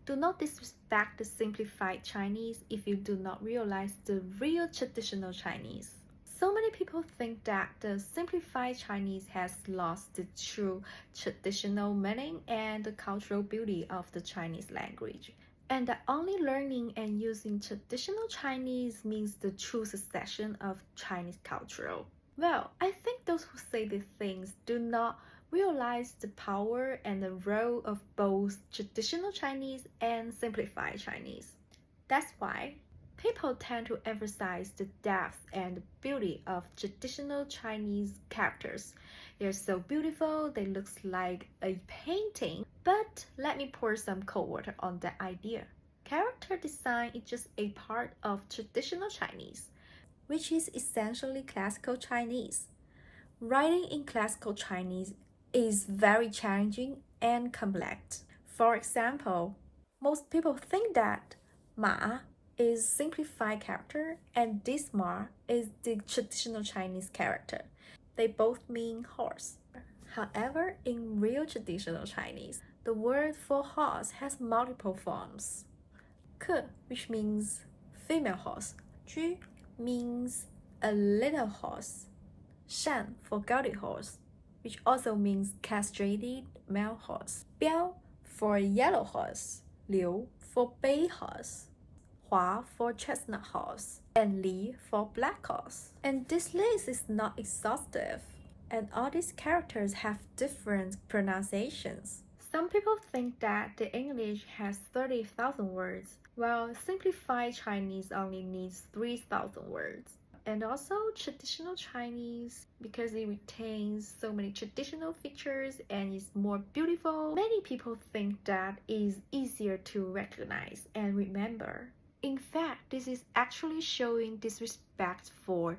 Do not disrespect the simplified Chinese if you do not realize the real traditional Chinese. So many people think that the simplified Chinese has lost the true traditional meaning and the cultural beauty of the Chinese language, and that only learning and using traditional Chinese means the true succession of Chinese culture. Well, I think those who say these things do not realize the power and the role of both traditional Chinese and simplified Chinese. That's why people tend to emphasize the depth and beauty of traditional Chinese characters. They're so beautiful, they look like a painting. But let me pour some cold water on that idea. Character design is just a part of traditional Chinese, which is essentially classical Chinese. Writing in classical Chinese is very challenging and complex. For example, most people think that Ma is simplified character and this Ma is the traditional Chinese character. They both mean horse. However, in real traditional Chinese, the word for horse has multiple forms. Ke, which means female horse. Ju means a little horse. Shan for gouty horse, which also means castrated male horse. Biao for yellow horse. Liu for bay horse. Hua for chestnut horse. And Li for black horse. And this list is not exhaustive, and all these characters have different pronunciations. Some people think that the English has 30,000 words, while simplified Chinese only needs 3,000 words. And also traditional Chinese, because it retains so many traditional features and is more beautiful, many people think that it is easier to recognize and remember. In fact, this is actually showing disrespect for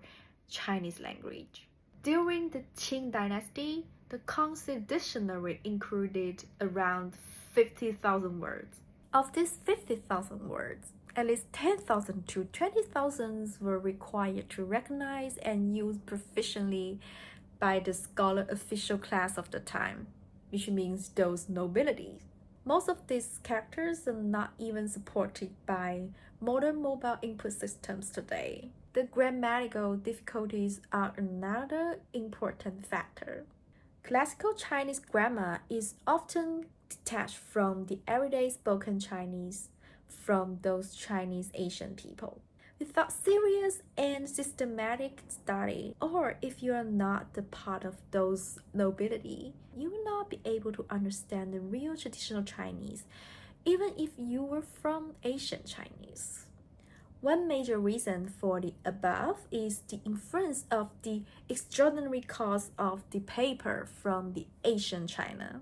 Chinese language. During the Qing dynasty, the Kangxi dictionary included around 50,000 words. Of these 50,000 words, at least 10,000 to 20,000 were required to recognize and use proficiently by the scholar official class of the time, which means those nobilities. Most of these characters are not even supported by modern mobile input systems today. The grammatical difficulties are another important factor. Classical Chinese grammar is often detached from the everyday spoken Chinese from those Chinese Asian people. Without serious and systematic study, or if you are not the part of those nobility, you will not be able to understand the real traditional Chinese, even if you were from Asian Chinese. One major reason for the above is the influence of the extraordinary cost of the paper from the Asian China.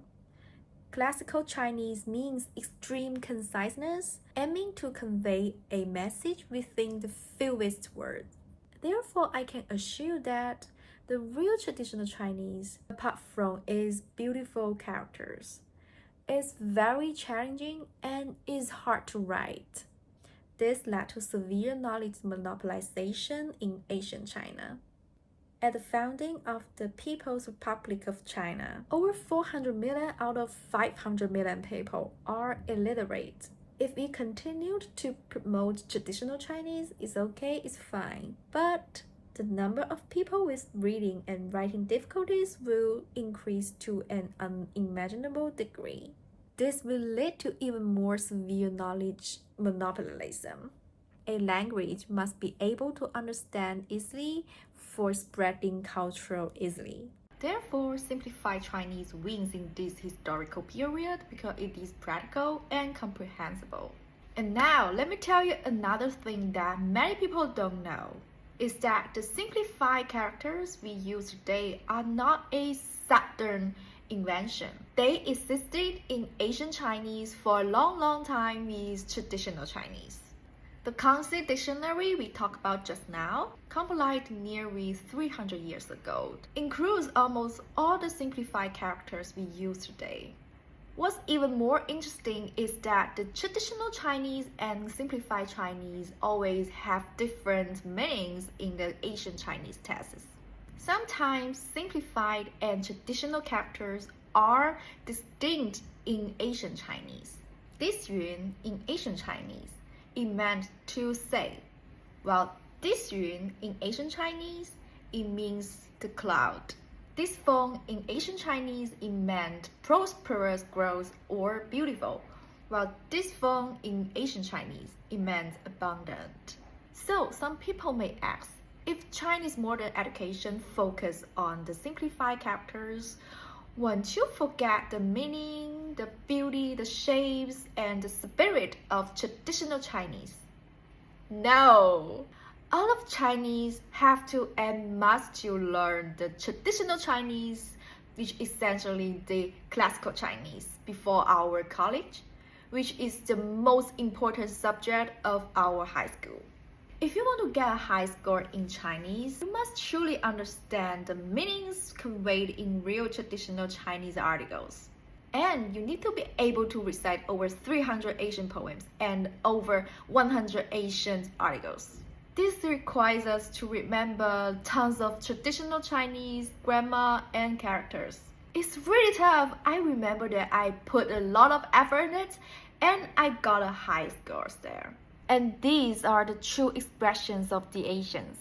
Classical Chinese means extreme conciseness, aiming to convey a message within the fewest words. Therefore, I can assure that the real traditional Chinese, apart from its beautiful characters, is very challenging and is hard to write. This led to severe knowledge monopolization in Asian China. At the founding of the People's Republic of China, over 400 million out of 500 million people are illiterate. If we continued to promote traditional Chinese, it's okay, it's fine. But the number of people with reading and writing difficulties will increase to an unimaginable degree. This will lead to even more severe knowledge monopolism. A language must be able to understand easily for spreading culture easily. Therefore, simplified Chinese wins in this historical period because it is practical and comprehensible. And now, let me tell you another thing that many people don't know, is that the simplified characters we use today are not a Southern invention. They existed in Asian Chinese for a long time with traditional Chinese. The Kangxi dictionary we talked about just now, compiled nearly 300 years ago, includes almost all the simplified characters we use today. What's even more interesting is that the traditional Chinese and simplified Chinese always have different meanings in the Asian Chinese texts. Sometimes simplified and traditional characters are distinct in Asian Chinese. this yuan in Asian Chinese, it meant to say, while this yuan in Asian Chinese, it means the cloud. This feng in Asian Chinese, it meant prosperous growth or beautiful, while this feng in Asian Chinese, it meant abundant. So some people may ask, if Chinese modern education focus on the simplified characters, won't you forget the meaning, the beauty, the shapes, and the spirit of traditional Chinese? No! All of Chinese have to and must to learn the traditional Chinese, which is essentially the classical Chinese, before our college, which is the most important subject of our high school. If you want to get a high score in Chinese, you must truly understand the meanings conveyed in real traditional Chinese articles. And you need to be able to recite over 300 Asian poems and over 100 Asian articles. This requires us to remember tons of traditional Chinese grammar and characters. It's really tough. I remember that I put a lot of effort in it and I got a high score there. And these are the true expressions of the Asians.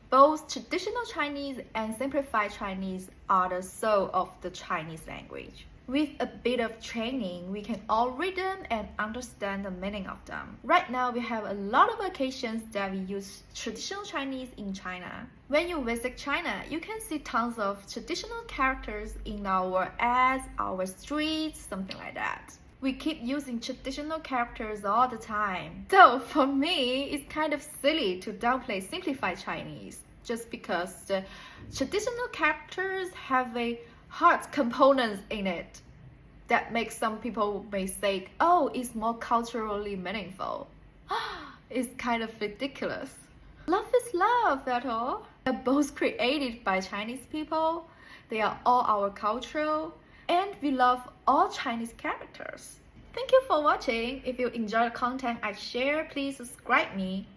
Both traditional Chinese and simplified Chinese are the soul of the Chinese language. With a bit of training, we can all read them and understand the meaning of them. Right now, we have a lot of occasions that we use traditional Chinese in China. When you visit China, you can see tons of traditional characters in our ads, our streets, something like that. We keep using traditional characters all the time. So for me, it's kind of silly to downplay simplified Chinese just because the traditional characters have a heart components in it that makes some people may say, oh, it's more culturally meaningful. It's kind of ridiculous. Love is love, that's all. They're both created by Chinese people. They are all our cultural. And we love all Chinese characters. Thank you for watching. If you enjoy the content I share, please subscribe me.